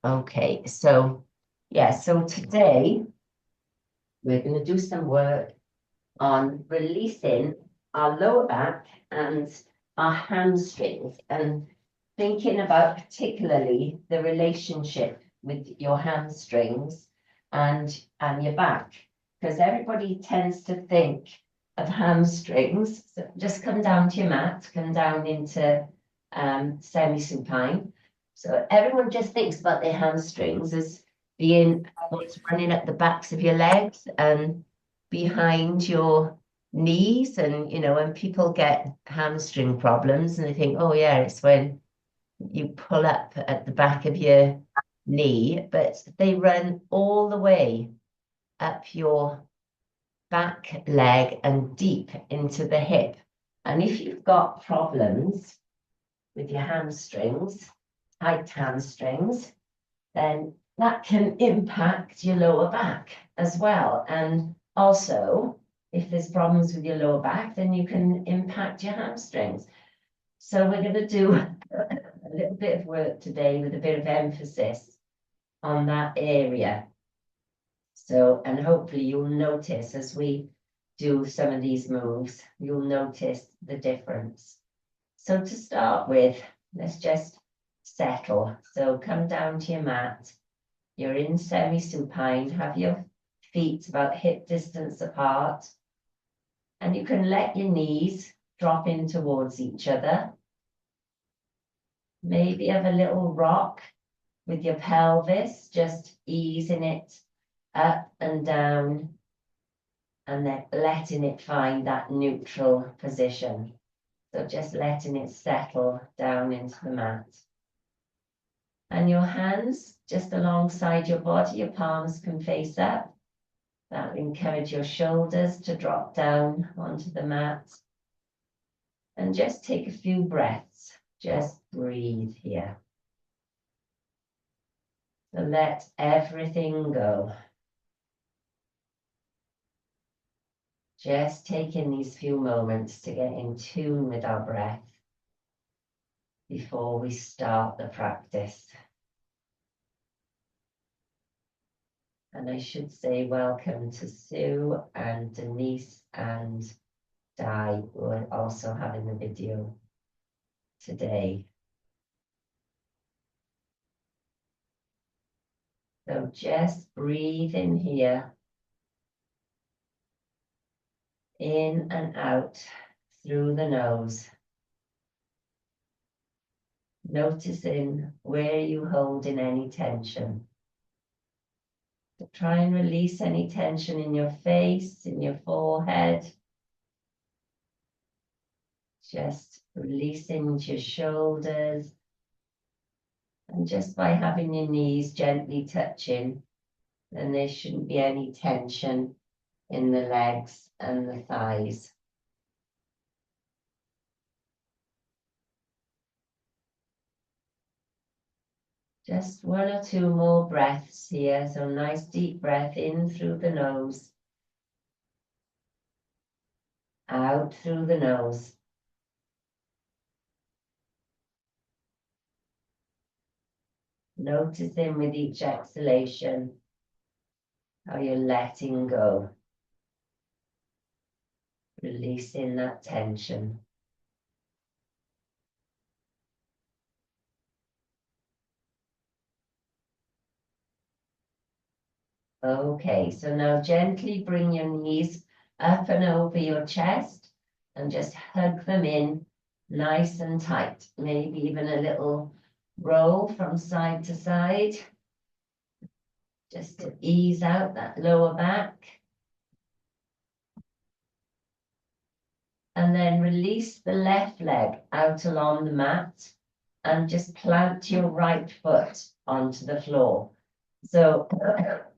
Okay, so yeah, so today we're going to do some work on releasing our lower back and our hamstrings and thinking about particularly the relationship with your hamstrings and your back, because everybody tends to think of hamstrings. So just come down to your mat, come down into semi-supine. So everyone just thinks about their hamstrings as being what's running at the backs of your legs and behind your knees. And when people get hamstring problems and they think, oh yeah, it's when you pull up at the back of your knee, but they run all the way up your back leg and deep into the hip. And if you've got problems with your hamstrings, tight hamstrings, then that can impact your lower back as well. And also, if there's problems with your lower back, then you can impact your hamstrings. So we're going to do a little bit of work today with a bit of emphasis on that area. So, and hopefully you'll notice as we do some of these moves, you'll notice the difference. So to start with, let's just settle. So come down to your mat. You're in semi-supine, have your feet about hip distance apart, and you can let your knees drop in towards each other. Maybe have a little rock with your pelvis, just easing it up and down, and then letting it find that neutral position. So just letting it settle down into the mat. And your hands just alongside your body, your palms can face up. That will encourage your shoulders to drop down onto the mat. And just take a few breaths. Just breathe here. So let everything go. Just taking these few moments to get in tune with our breath before we start the practice. And I should say welcome to Sue and Denise and Di, who are also having the video today. So just breathe in here, in and out through the nose. Noticing where you hold in any tension. So try and release any tension in your face, in your forehead. Just releasing into your shoulders. And just by having your knees gently touching, then there shouldn't be any tension in the legs and the thighs. Just one or two more breaths here. So nice deep breath in through the nose, out through the nose. Noticing with each exhalation how you're letting go, releasing that tension. Okay, so now gently bring your knees up and over your chest and just hug them in nice and tight. Maybe even a little roll from side to side, just to ease out that lower back. And then release the left leg out along the mat and just plant your right foot onto the floor. So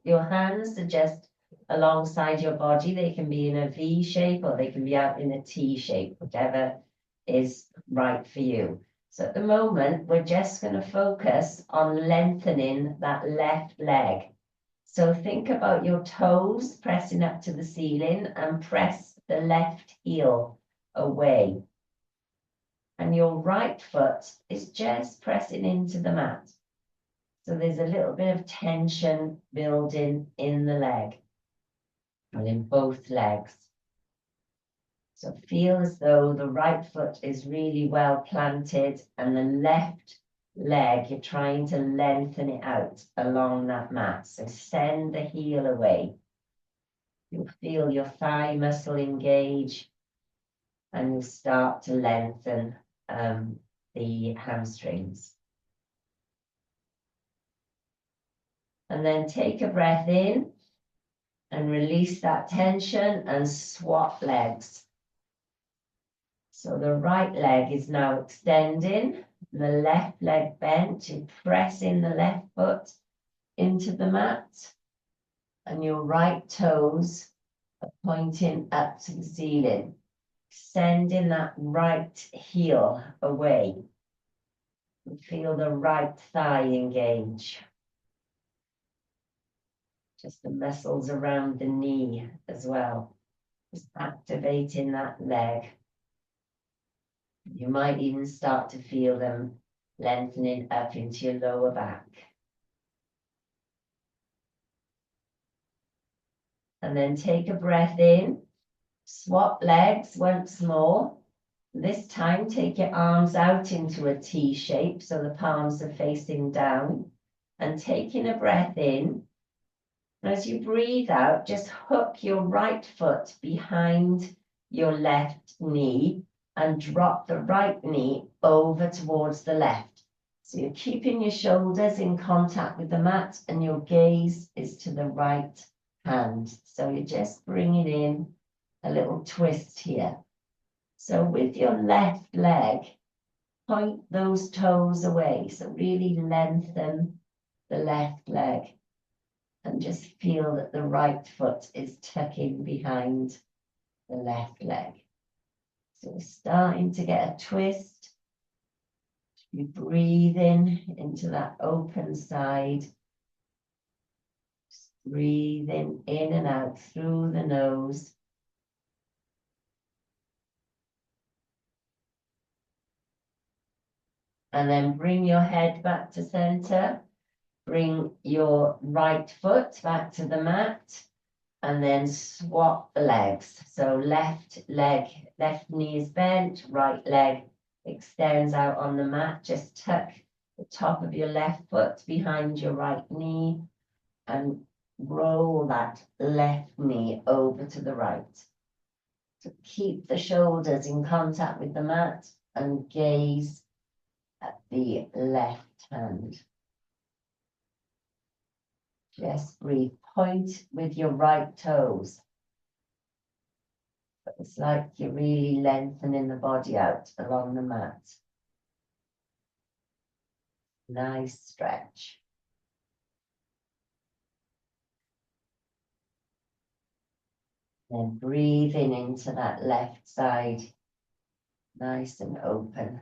your hands are just alongside your body. They can be in a V shape or they can be out in a T shape, whichever is right for you. So at the moment, we're just going to focus on lengthening that left leg. So think about your toes pressing up to the ceiling and press the left heel away. And your right foot is just pressing into the mat. So there's a little bit of tension building in the leg and in both legs. So feel as though the right foot is really well planted and the left leg, you're trying to lengthen it out along that mat. So send the heel away. You'll feel your thigh muscle engage and you'll start to lengthen the hamstrings. And then take a breath in and release that tension and swap legs. So the right leg is now extending, the left leg bent. You press in the left foot into the mat and your right toes are pointing up to the ceiling. Sending that right heel away. And feel the right thigh engage. Just the muscles around the knee as well. Just activating that leg. You might even start to feel them lengthening up into your lower back. And then take a breath in. Swap legs once more. This time, take your arms out into a T shape so the palms are facing down. And taking a breath in. As you breathe out, just hook your right foot behind your left knee and drop the right knee over towards the left. So you're keeping your shoulders in contact with the mat and your gaze is to the right hand. So you're just bringing in a little twist here. So with your left leg, point those toes away. So really lengthen the left leg and just feel that the right foot is tucking behind the left leg. So we're starting to get a twist. You breathe in into that open side. Just breathing in and out through the nose. And then bring your head back to center. Bring your right foot back to the mat. And then swap the legs. So left leg, left knee is bent, right leg extends out on the mat. Just tuck the top of your left foot behind your right knee and roll that left knee over to the right. So keep the shoulders in contact with the mat and gaze at the left hand. Just breathe. Point with your right toes. But it's like you're really lengthening the body out along the mat. Nice stretch. Then breathing into that left side. Nice and open.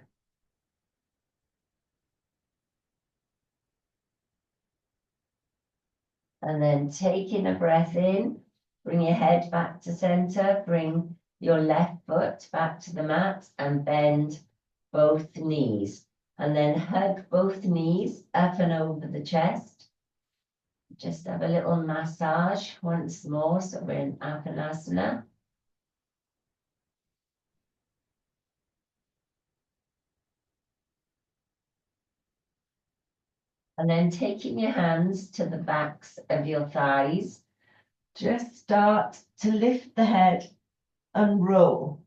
And then taking a breath in, bring your head back to center, bring your left foot back to the mat and bend both knees. And then hug both knees up and over the chest. Just have a little massage once more, so we're in Apanasana. And then taking your hands to the backs of your thighs, just start to lift the head and roll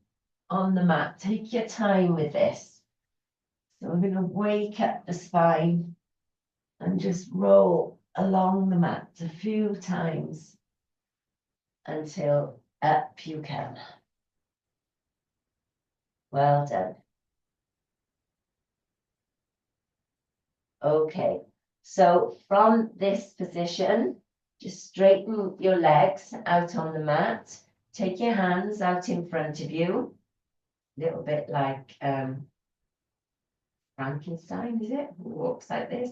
on the mat. Take your time with this. So we're going to wake up the spine and just roll along the mat a few times until up you can. Well done. Okay. So from this position, just straighten your legs out on the mat. Take your hands out in front of you. A little bit like Frankenstein, is it? Who walks like this.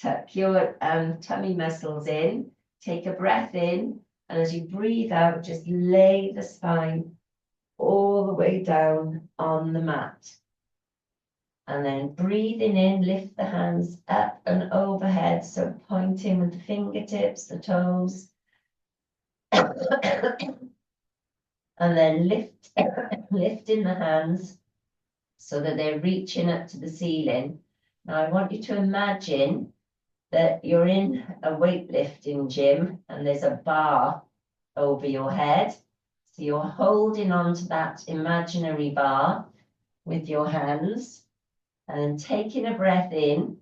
Tuck your tummy muscles in. Take a breath in. And as you breathe out, just lay the spine all the way down on the mat. And then breathing in, lift the hands up and overhead. So pointing with the fingertips, the toes. And then lifting the hands so that they're reaching up to the ceiling. Now I want you to imagine that you're in a weightlifting gym and there's a bar over your head. So you're holding on to that imaginary bar with your hands and taking a breath in.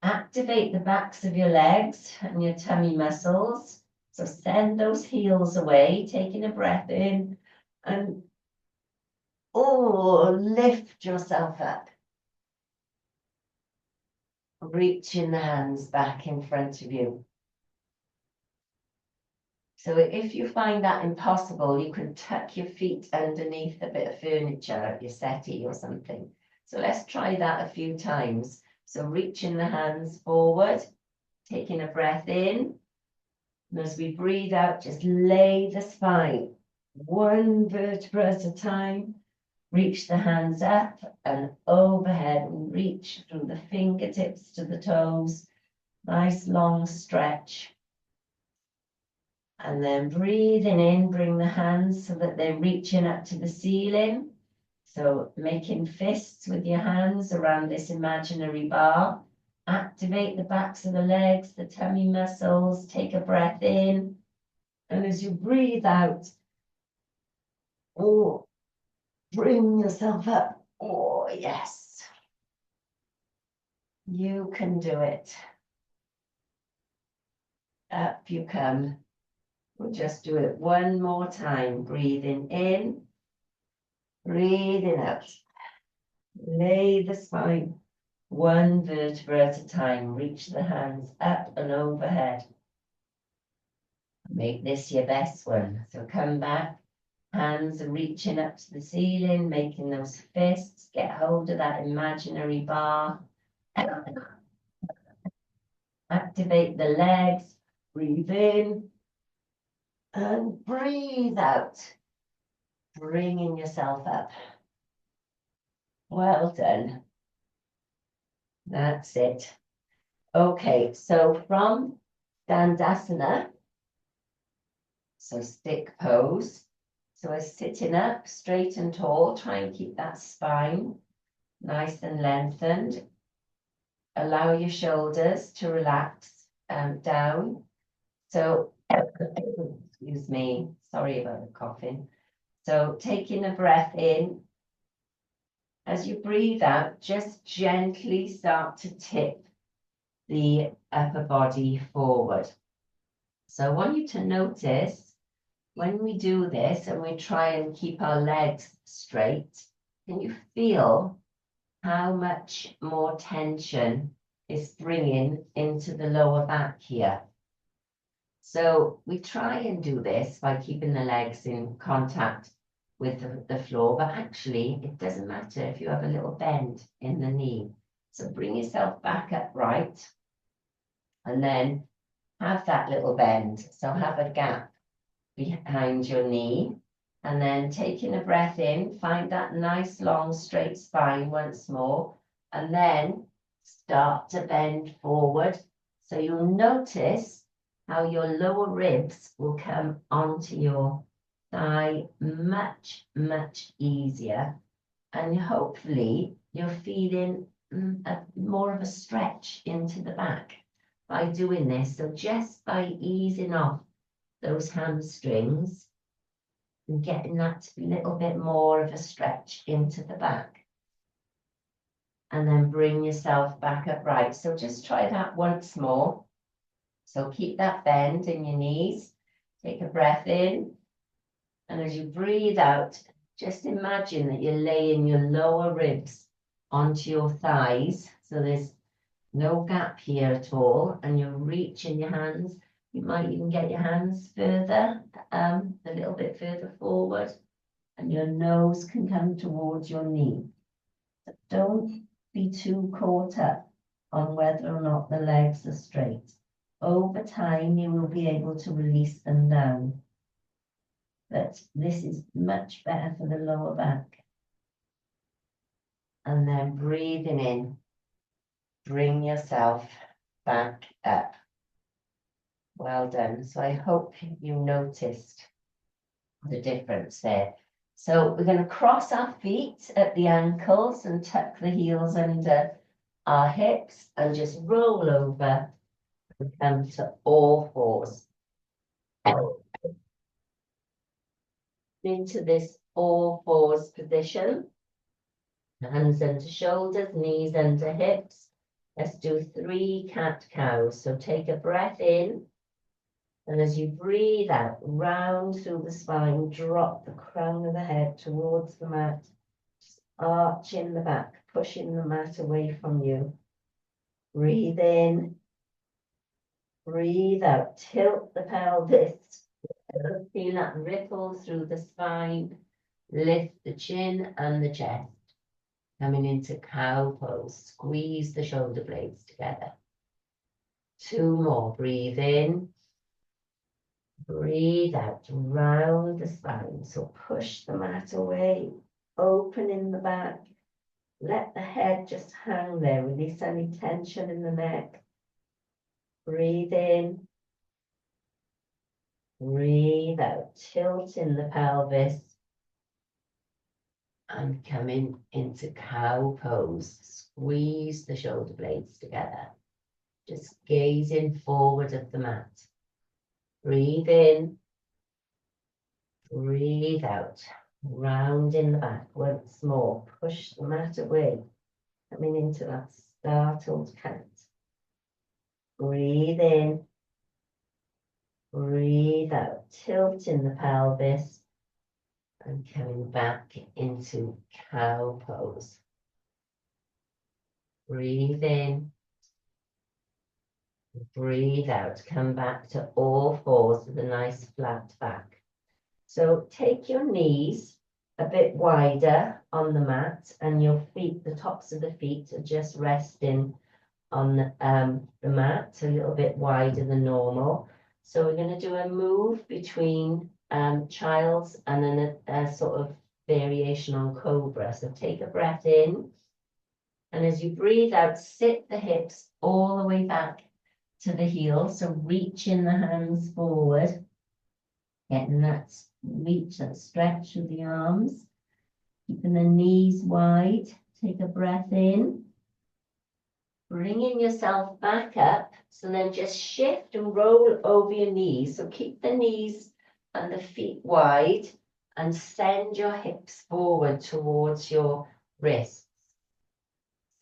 Activate the backs of your legs and your tummy muscles. So send those heels away, taking a breath in and lift yourself up. Reaching the hands back in front of you. So if you find that impossible, you can tuck your feet underneath a bit of furniture, your settee or something. So let's try that a few times. So reaching the hands forward, taking a breath in. And as we breathe out, just lay the spine, one vertebra at a time. Reach the hands up and overhead and reach from the fingertips to the toes. Nice long stretch. And then breathing in, bring the hands so that they're reaching up to the ceiling. So making fists with your hands around this imaginary bar. Activate the backs of the legs, the tummy muscles. Take a breath in. And as you breathe out, bring yourself up. Oh, yes. You can do it. Up you come. We'll just do it one more time. Breathing in, breathing out. Lay the spine one vertebra at a time. Reach the hands up and overhead. Make this your best one. So come back. Hands are reaching up to the ceiling, making those fists. Get hold of that imaginary bar. Activate the legs. Breathe in. And breathe out. Bringing yourself up. Well done. That's it. Okay, so from Dandasana, so stick pose. So we're sitting up straight and tall. Try and keep that spine nice and lengthened. Allow your shoulders to relax down. So, excuse me, sorry about the coughing. So taking a breath in. As you breathe out, just gently start to tip the upper body forward. So I want you to notice when we do this and we try and keep our legs straight, can you feel how much more tension is bringing into the lower back here? So we try and do this by keeping the legs in contact with the floor, but actually it doesn't matter if you have a little bend in the knee. So bring yourself back upright and then have that little bend. So have a gap behind your knee and then taking a breath in, find that nice long straight spine once more and then start to bend forward. So you'll notice how your lower ribs will come onto your thigh much, much easier. And hopefully you're feeling more of a stretch into the back by doing this. So just by easing off those hamstrings and getting that to be a little bit more of a stretch into the back. And then bring yourself back upright. So just try that once more. So keep that bend in your knees. Take a breath in. And as you breathe out, just imagine that you're laying your lower ribs onto your thighs. So there's no gap here at all. And you're reaching your hands. You might even get your hands further, a little bit further forward. And your nose can come towards your knee. So don't be too caught up on whether or not the legs are straight. Over time, you will be able to release them down. But this is much better for the lower back. And then breathing in, bring yourself back up. Well done. So I hope you noticed the difference there. So we're going to cross our feet at the ankles and tuck the heels under our hips and just roll over and come to all fours. Into this all fours position. Hands under shoulders, knees under hips. Let's do 3 cat-cows. So take a breath in. And as you breathe out, round through the spine, drop the crown of the head towards the mat. Just arch in the back, pushing the mat away from you. Breathe in. Breathe out. Tilt the pelvis. Feel that ripple through the spine. Lift the chin and the chest. Coming into cow pose. Squeeze the shoulder blades together. 2 more. Breathe in. Breathe out. Round the spine. So push the mat away. Open in the back. Let the head just hang there. Release any tension in the neck. Breathe in. Breathe out. Tilt in the pelvis. And coming into cow pose. Squeeze the shoulder blades together. Just gazing forward of the mat. Breathe in. Breathe out. Round in the back once more. Push the mat away. Coming into that startled cat. Breathe in. Breathe out. Tilt in the pelvis. And coming back into cow pose. Breathe in. Breathe out. Come back to all fours with a nice flat back. So take your knees a bit wider on the mat and your feet, the tops of the feet are just resting on the mat, a little bit wider than normal. So we're going to do a move between child's and then a sort of variation on cobra. So take a breath in. And as you breathe out, sit the hips all the way back to the heels. So reaching the hands forward, getting that reach, that stretch with the arms, keeping the knees wide. Take a breath in. Bringing yourself back up, so then just shift and roll over your knees. So keep the knees and the feet wide and send your hips forward towards your wrists.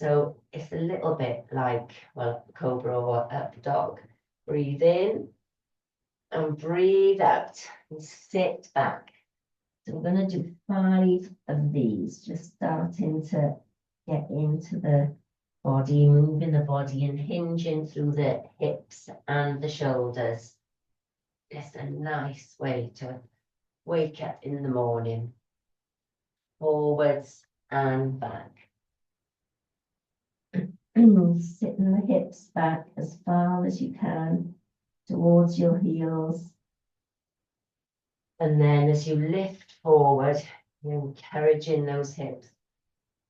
So it's a little bit like, well, cobra or up dog. Breathe in and breathe out and sit back. So we're going to do 5 of these, just starting to get into the body, moving the body and hinging through the hips and the shoulders. It's a nice way to wake up in the morning. Forwards and back. Sitting the hips back as far as you can towards your heels. And then as you lift forward, you're encouraging those hips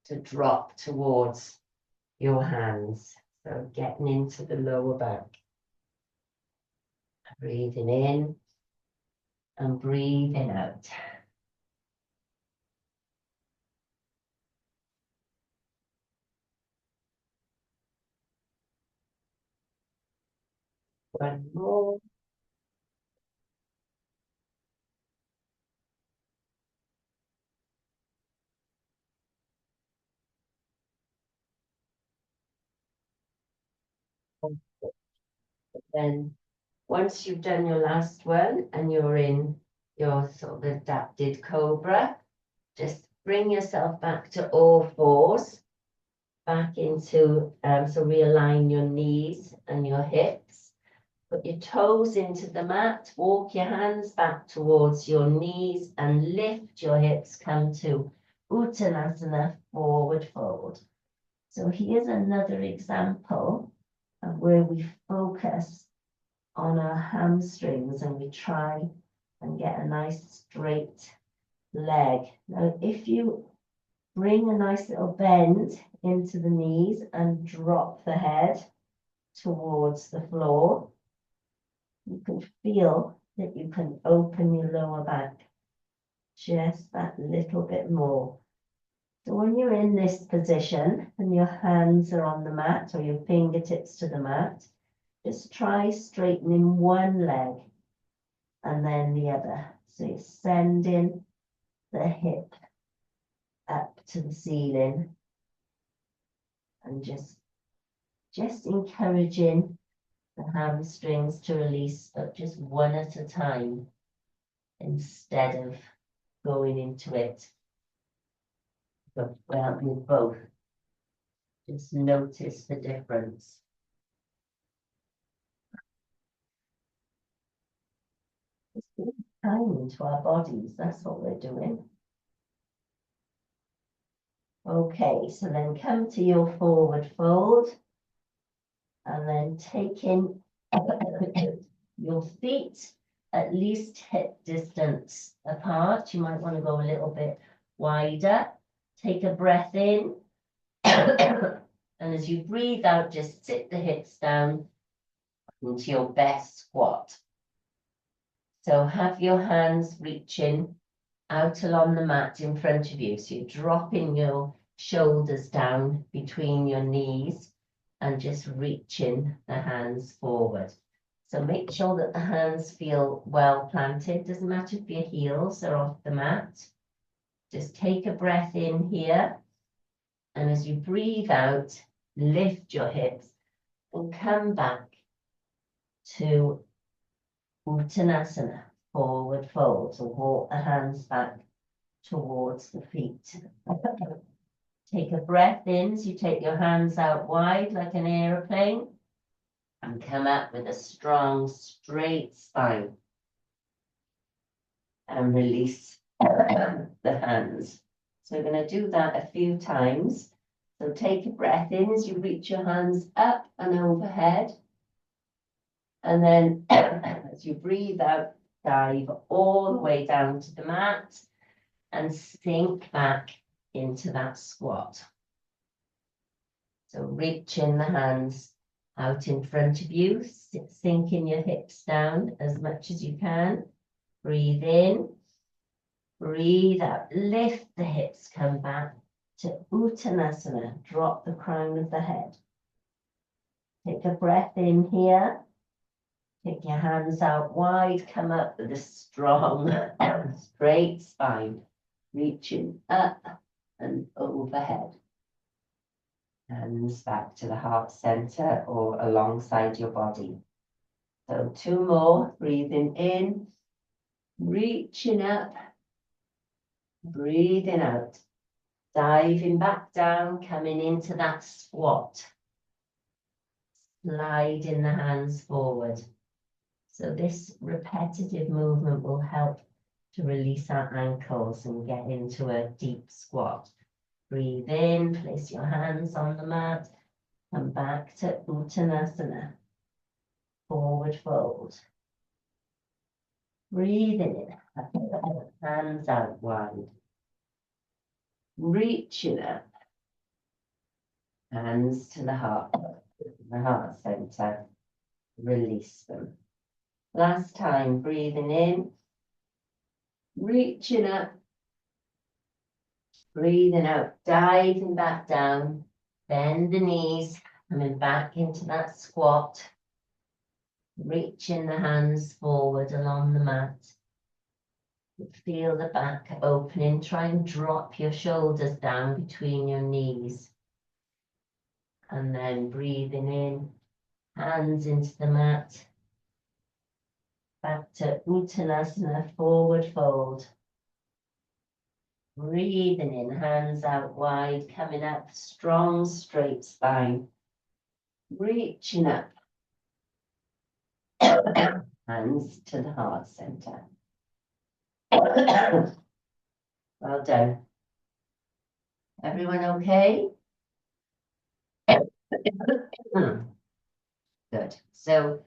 to drop towards your hands. So getting into the lower back. Breathing in and breathing out. One more. Then once you've done your last one and you're in your sort of adapted cobra, just bring yourself back to all fours, back into, so realign your knees and your hips. Put your toes into the mat, walk your hands back towards your knees and lift your hips, come to Uttanasana, forward fold. So here's another example of where we focus on our hamstrings and we try and get a nice straight leg. Now, if you bring a nice little bend into the knees and drop the head towards the floor. You can feel that you can open your lower back just that little bit more. So when you're in this position and your hands are on the mat or your fingertips to the mat, just try straightening one leg and then the other. So you're sending the hip up to the ceiling and just encouraging the hamstrings to release, but just one at a time instead of going into it. But well, with both, just notice the difference. Just give time into our bodies, that's what we're doing. Okay, so then come to your forward fold and then taking your feet at least hip distance apart. You might want to go a little bit wider. Take a breath in. And as you breathe out, just sit the hips down into your best squat. So have your hands reaching out along the mat in front of you. So you're dropping your shoulders down between your knees and just reaching the hands forward. So make sure that the hands feel well planted. Doesn't matter if your heels are off the mat. Just take a breath in here. And as you breathe out, lift your hips and come back to Uttanasana, forward fold. So walk the hands back towards the feet. Take a breath in as you take your hands out wide like an aeroplane and come up with a strong, straight spine. And release the hands. So we're going to do that a few times. So take a breath in as you reach your hands up and overhead. And then as you breathe out, dive all the way down to the mat and sink back into that squat. So reaching the hands out in front of you, sinking your hips down as much as you can. Breathe in, breathe out, lift the hips, come back to Uttanasana, drop the crown of the head. Take a breath in here. Take your hands out wide, come up with a strong, straight spine, reaching up and overhead. Hands back to the heart center or alongside your body. So 2 more, breathing in, reaching up, breathing out, diving back down, coming into that squat. Sliding the hands forward. So this repetitive movement will help to release our ankles and get into a deep squat. Breathe in, place your hands on the mat, come back to Uttanasana, forward fold. Breathing in, hands out wide. Reaching up, hands to the heart center, release them. Last time, breathing in, reaching up, breathing out, diving back down, bend the knees, coming back into that squat, reaching the hands forward along the mat. Feel the back opening, try and drop your shoulders down between your knees. And then breathing in, hands into the mat, back to Uttanasana, forward fold. Breathing in, hands out wide, coming up, strong, straight spine. Reaching up. Hands to the heart center. Well done. Everyone okay? Good. So,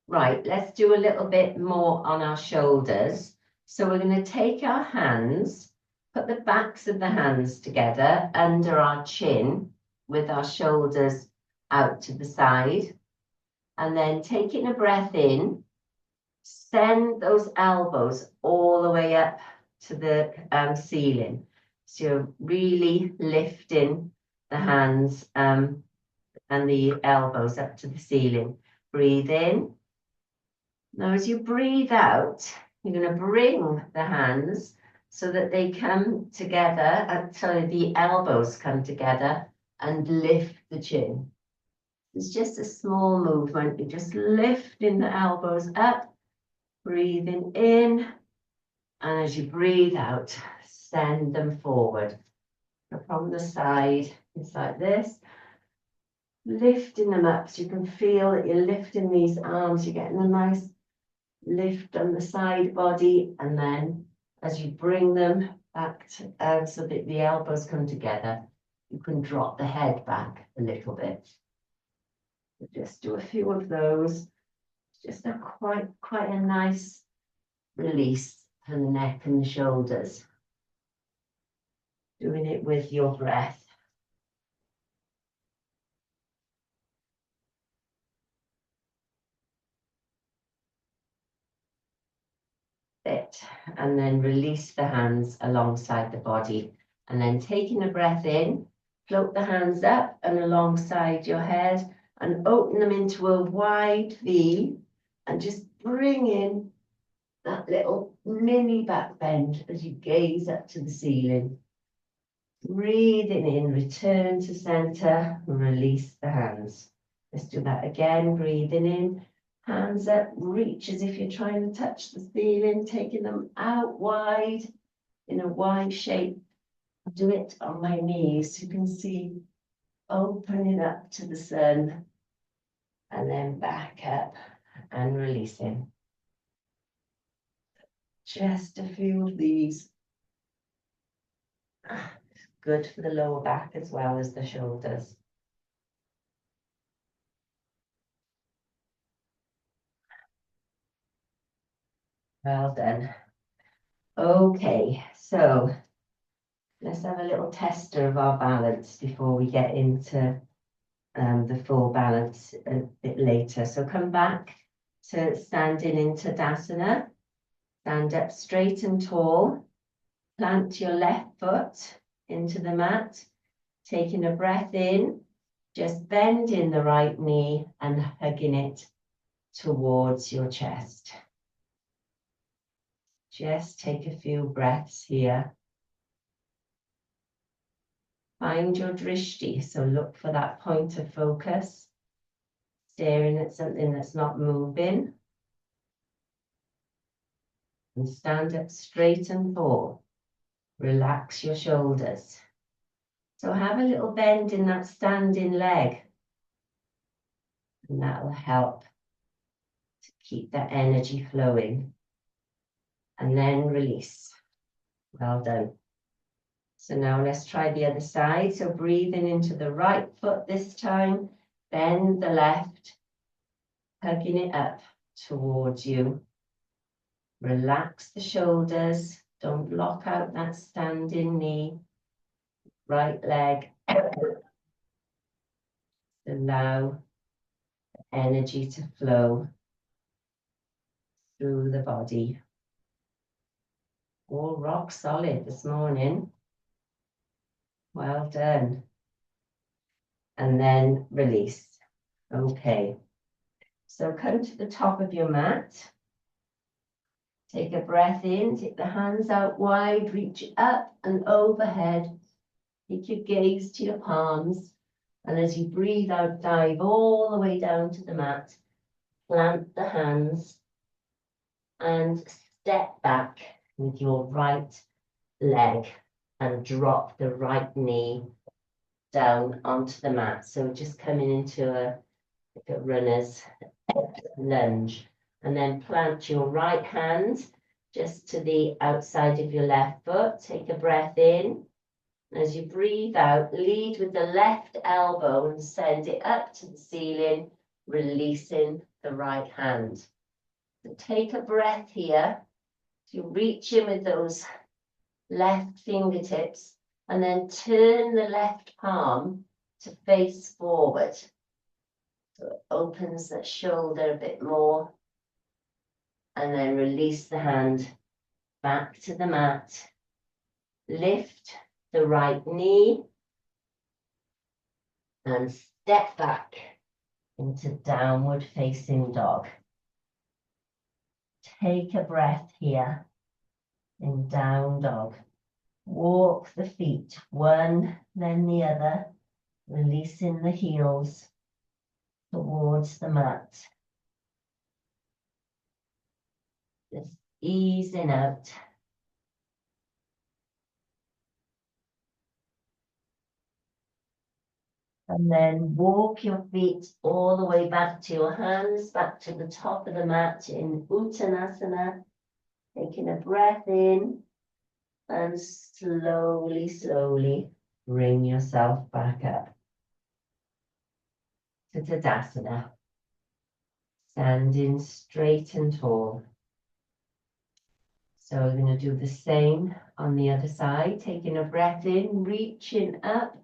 right, let's do a little bit more on our shoulders. So we're going to take our hands Put the backs of the hands together under our chin with our shoulders out to the side. And then taking a breath in, send those elbows all the way up to the ceiling. So you're really lifting the hands and the elbows up to the ceiling. Breathe in. Now as you breathe out, you're going to bring the hands so that they come together until the elbows come together and lift the chin. It's just a small movement. You're just lifting the elbows up, breathing in, and as you breathe out, send them forward. So from the side, it's like this. Lifting them up so you can feel that you're lifting these arms. You're getting a nice lift on the side body, and then as you bring them back to, so that the elbows come together, you can drop the head back a little bit. So just do a few of those. Just a quite a nice release for the neck and the shoulders. Doing it with your breath. It, and then release the hands alongside the body, and then taking a breath in, float the hands up and alongside your head and open them into a wide V, and just bring in that little mini back bend as you gaze up to the ceiling. Breathing in, return to center, release the hands. Let's do that again, breathing in. Hands up, reach as if you're trying to touch the ceiling, taking them out wide in a Y shape. Do it on my knees. You can see opening up to the sun and then back up and releasing. Just a few of these. Good for the lower back as well as the shoulders. Well done. Okay, so let's have a little tester of our balance before we get into the full balance a bit later. So come back to standing in Tadasana. Stand up straight and tall. Plant your left foot into the mat. Taking a breath in, just bending the right knee and hugging it towards your chest. Just take a few breaths here. Find your drishti, so look for that point of focus, staring at something that's not moving. And stand up straight and tall. Relax your shoulders. So have a little bend in that standing leg. And that will help to keep that energy flowing. And then release. Well done. So now let's try the other side. So breathing into the right foot this time, bend the left, hugging it up towards you. Relax the shoulders. Don't lock out that standing knee. Right leg. Allow energy to flow through the body. All rock solid this morning. Well done. And then release. Okay. So come to the top of your mat. Take a breath in, take the hands out wide, reach up and overhead. Take your gaze to your palms. And as you breathe out, dive all the way down to the mat. Plant the hands and step back with your right leg and drop the right knee down onto the mat. So just coming into a runner's lunge, and then plant your right hand just to the outside of your left foot. Take a breath in. As you breathe out, lead with the left elbow and send it up to the ceiling, releasing the right hand. So take a breath here. You reach in with those left fingertips, and then turn the left palm to face forward. So it opens that shoulder a bit more. And then release the hand back to the mat. Lift the right knee and step back into downward facing dog. Take a breath here in down dog. Walk the feet, one, then the other, releasing the heels towards the mat. Just easing out. And then walk your feet all the way back to your hands, back to the top of the mat in Uttanasana. Taking a breath in and slowly, slowly bring yourself back up to Tadasana. Standing straight and tall. So we're going to do the same on the other side. Taking a breath in, reaching up.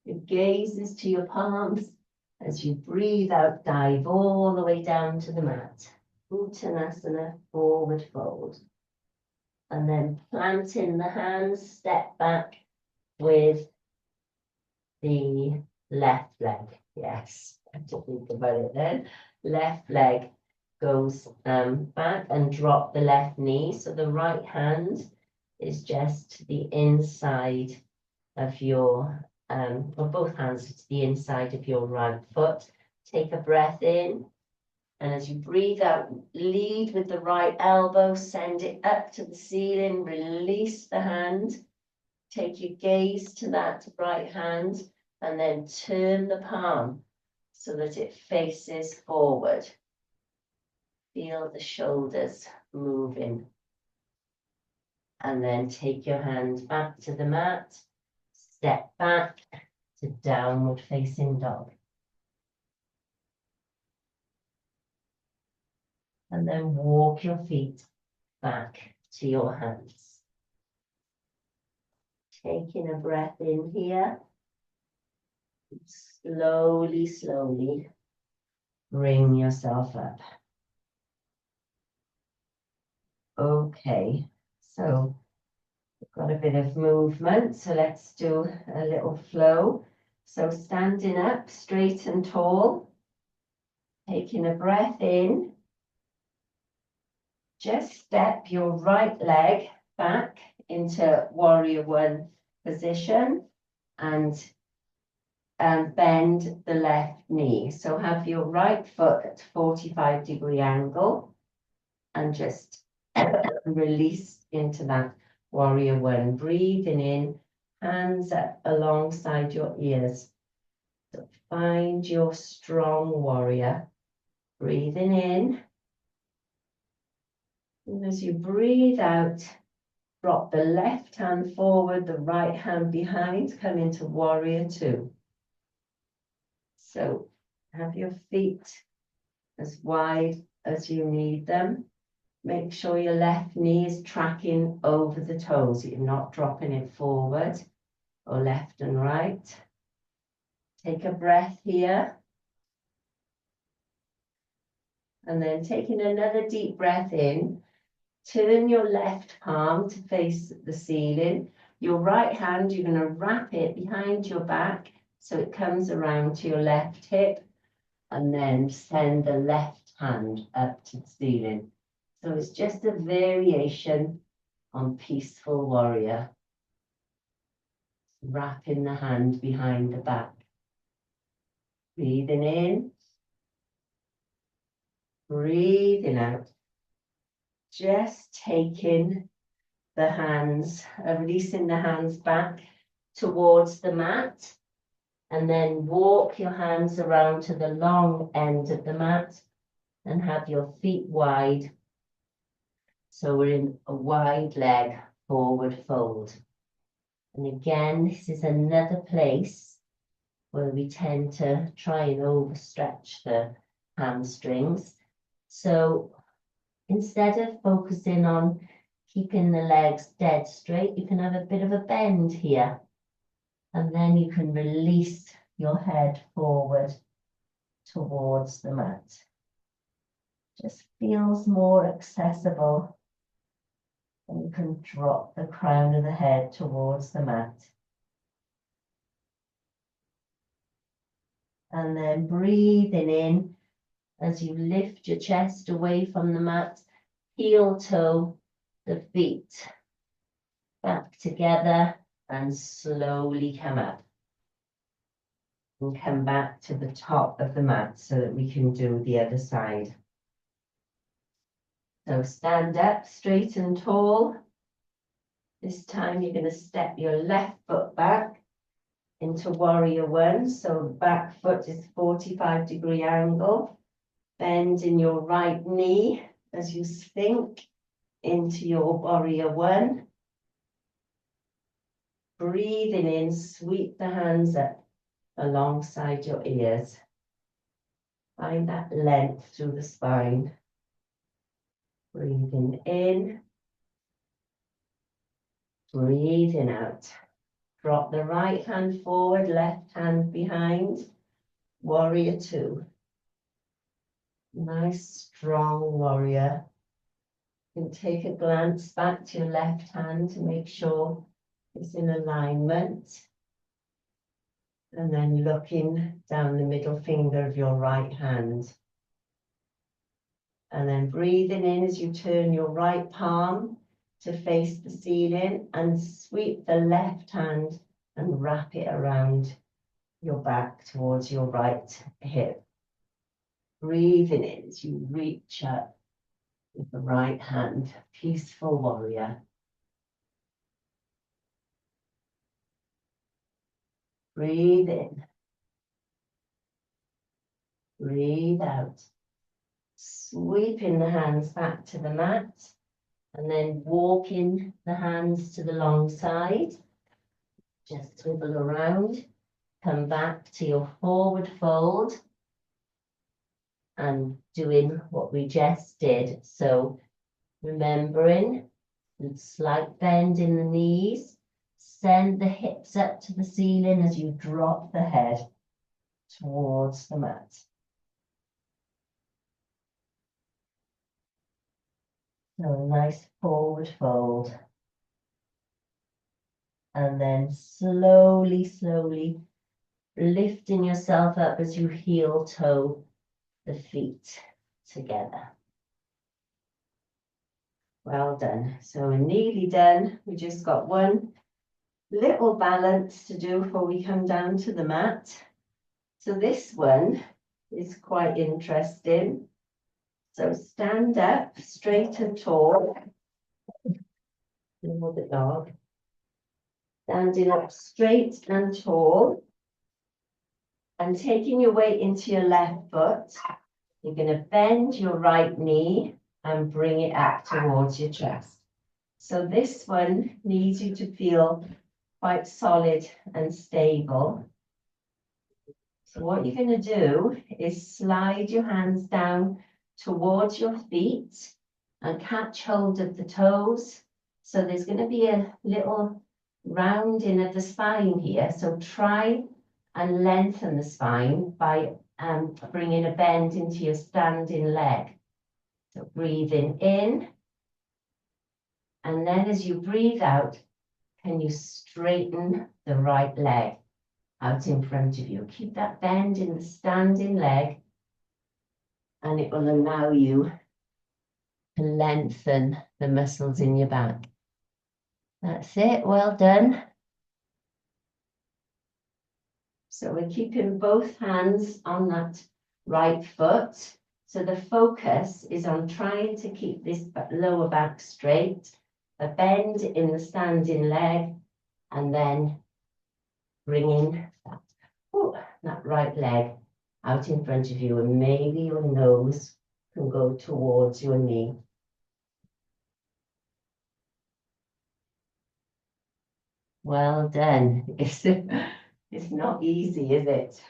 Your gaze is to your palms. As you breathe out, dive all the way down to the mat. Uttanasana, forward fold. And then planting the hands, step back with the left leg. Yes, I have to think about it then. Left leg goes back and drop the left knee. So the right hand is just the inside of your or both hands to the inside of your right foot. Take a breath in, and as you breathe out, lead with the right elbow, send it up to the ceiling, release the hand, take your gaze to that right hand, and then turn the palm so that it faces forward. Feel the shoulders moving. And then take your hand back to the mat, step back to downward facing dog. And then walk your feet back to your hands. Taking a breath in here. Slowly, slowly bring yourself up. Okay, so we've got a bit of movement, so let's do a little flow. So standing up straight and tall, taking a breath in, just step your right leg back into warrior one position and bend the left knee. So have your right foot at 45-degree angle and just release into that warrior one. Breathing in, hands up alongside your ears. So find your strong warrior. Breathing in. And as you breathe out, drop the left hand forward, the right hand behind, come into warrior two. So have your feet as wide as you need them. Make sure your left knee is tracking over the toes. You're not dropping it forward or left and right. Take a breath here. And then taking another deep breath in, turn your left palm to face the ceiling. Your right hand, you're going to wrap it behind your back so it comes around to your left hip, and then send the left hand up to the ceiling. So it's just a variation on peaceful warrior. Wrapping the hand behind the back. Breathing in. Breathing out. Just taking the hands, releasing the hands back towards the mat. And then walk your hands around to the long end of the mat and have your feet wide. So we're in a wide leg forward fold. And again, this is another place where we tend to try and overstretch the hamstrings. So instead of focusing on keeping the legs dead straight. You can have a bit of a bend here. And then you can release your head forward towards the mat. Just feels more accessible. And you can drop the crown of the head towards the mat. And then breathing in as you lift your chest away from the mat, heel toe the feet back together and slowly come up. And come back to the top of the mat so that we can do the other side. So stand up straight and tall. This time you're going to step your left foot back into warrior one. So the back foot is 45-degree angle. Bend in your right knee as you sink into your warrior one. Breathing in, sweep the hands up alongside your ears. Find that length through the spine. Breathing in. Breathing out. Drop the right hand forward, left hand behind. Warrior two. Nice, strong warrior. You can take a glance back to your left hand to make sure it's in alignment. And then looking down the middle finger of your right hand. And then breathing in as you turn your right palm to face the ceiling and sweep the left hand and wrap it around your back towards your right hip. Breathing in as you reach up with the right hand, peaceful warrior. Breathe in. Breathe out. Sweeping the hands back to the mat and then walking the hands to the long side. Just swivel around. Come back to your forward fold and doing what we just did. So remembering a slight bend in the knees, send the hips up to the ceiling as you drop the head towards the mat. So a nice forward fold. And then slowly, slowly lifting yourself up as you heel toe the feet together. Well done. So we're nearly done. We just got one little balance to do before we come down to the mat. So this one is quite interesting. So stand up straight and tall. Ignore the dog. Standing up straight and tall. And taking your weight into your left foot, you're going to bend your right knee and bring it up towards your chest. So this one needs you to feel quite solid and stable. So what you're going to do is slide your hands down towards your feet and catch hold of the toes. So there's going to be a little rounding of the spine here. So try and lengthen the spine by bringing a bend into your standing leg. So breathing in. And then as you breathe out, can you straighten the right leg out in front of you? Keep that bend in the standing leg and it will allow you to lengthen the muscles in your back. That's it, well done. So we're keeping both hands on that right foot. So the focus is on trying to keep this lower back straight, a bend in the standing leg, and then bringing that right leg out in front of you, and maybe your nose can go towards your knee. Well done. It's not easy, is it?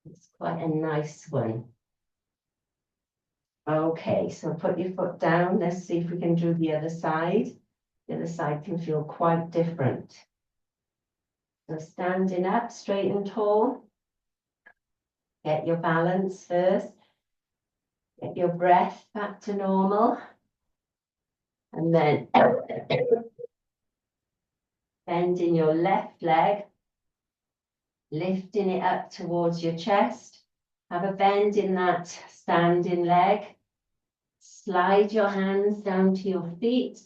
It's quite a nice one. Okay, so put your foot down. Let's see if we can do the other side. The other side can feel quite different. So standing up straight and tall. Get your balance first. Get your breath back to normal. And then bending your left leg, lifting it up towards your chest. Have a bend in that standing leg. Slide your hands down to your feet.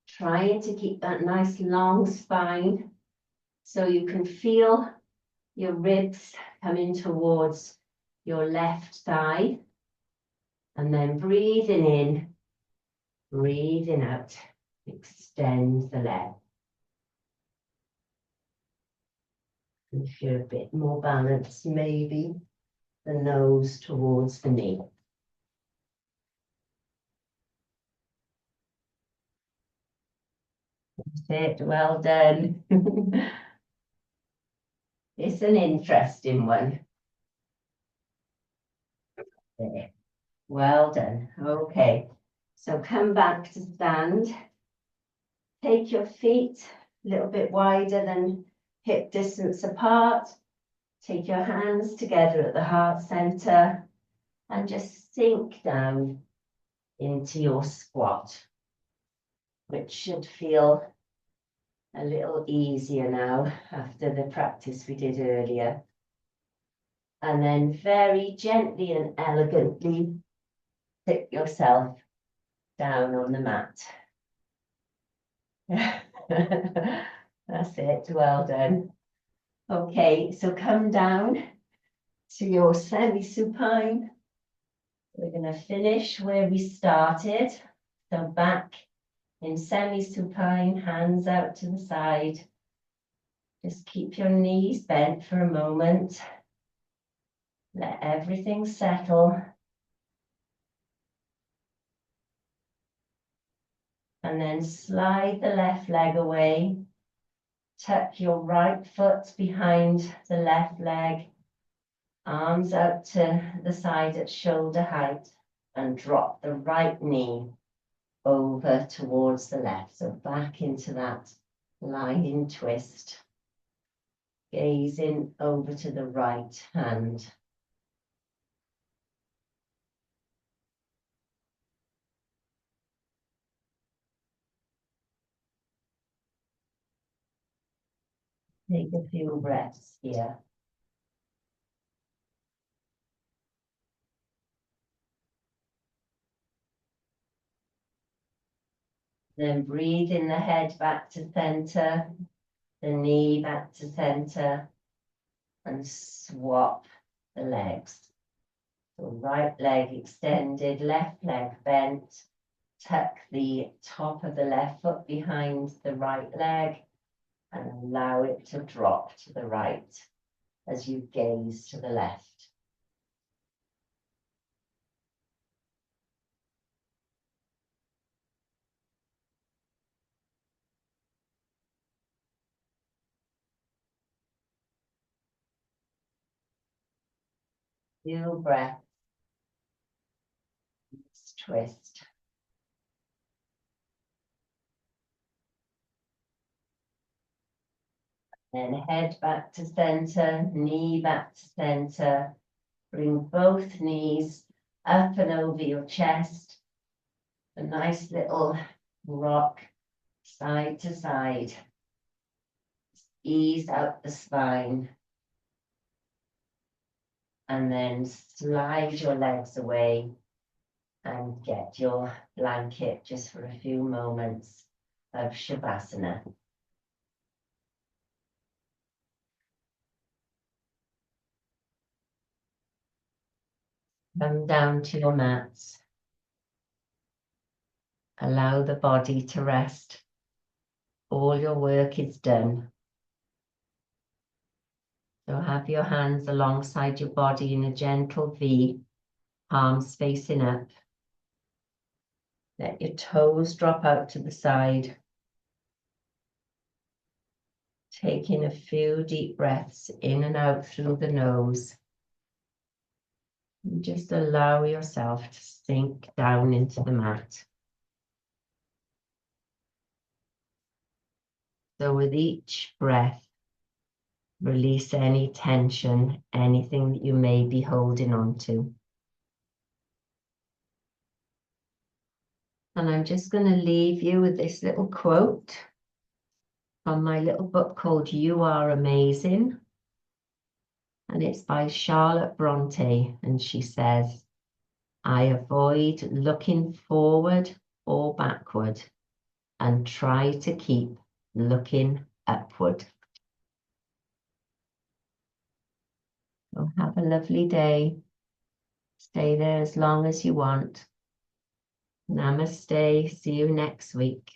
Trying to keep that nice long spine so you can feel your ribs coming towards your left thigh. And then breathing in, breathing out. Extend the leg. If you're a bit more balanced, maybe the nose towards the knee. That's it, well done. It's an interesting one. There. Well done. Okay, so come back to stand. Take your feet a little bit wider than hip distance apart. Take your hands together at the heart center and just sink down into your squat, which should feel a little easier now after the practice we did earlier. And then very gently and elegantly sit yourself down on the mat. That's it, well done. Okay, so come down to your semi-supine. We're going to finish where we started. So back in semi-supine, hands out to the side. Just keep your knees bent for a moment. Let everything settle. And then slide the left leg away. Tuck your right foot behind the left leg. Arms out to the side at shoulder height. And drop the right knee over towards the left. So back into that lying twist. Gazing over to the right hand. Take a few breaths here. Then breathing the head back to center, the knee back to center, and swap the legs. So right leg extended, left leg bent. Tuck the top of the left foot behind the right leg and allow it to drop to the right as you gaze to the left. Few breaths. Twist. Then head back to center, knee back to center. Bring both knees up and over your chest. A nice little rock side to side. Ease out the spine. And then slide your legs away and get your blanket just for a few moments of Shavasana. Come down to your mats. Allow the body to rest. All your work is done. So have your hands alongside your body in a gentle V, palms facing up. Let your toes drop out to the side. Taking a few deep breaths in and out through the nose. And just allow yourself to sink down into the mat. So with each breath, release any tension, anything that you may be holding on to. And I'm just going to leave you with this little quote from my little book called You Are Amazing. And it's by Charlotte Bronte. And she says, I avoid looking forward or backward and try to keep looking upward. So have a lovely day. Stay there as long as you want. Namaste. See you next week.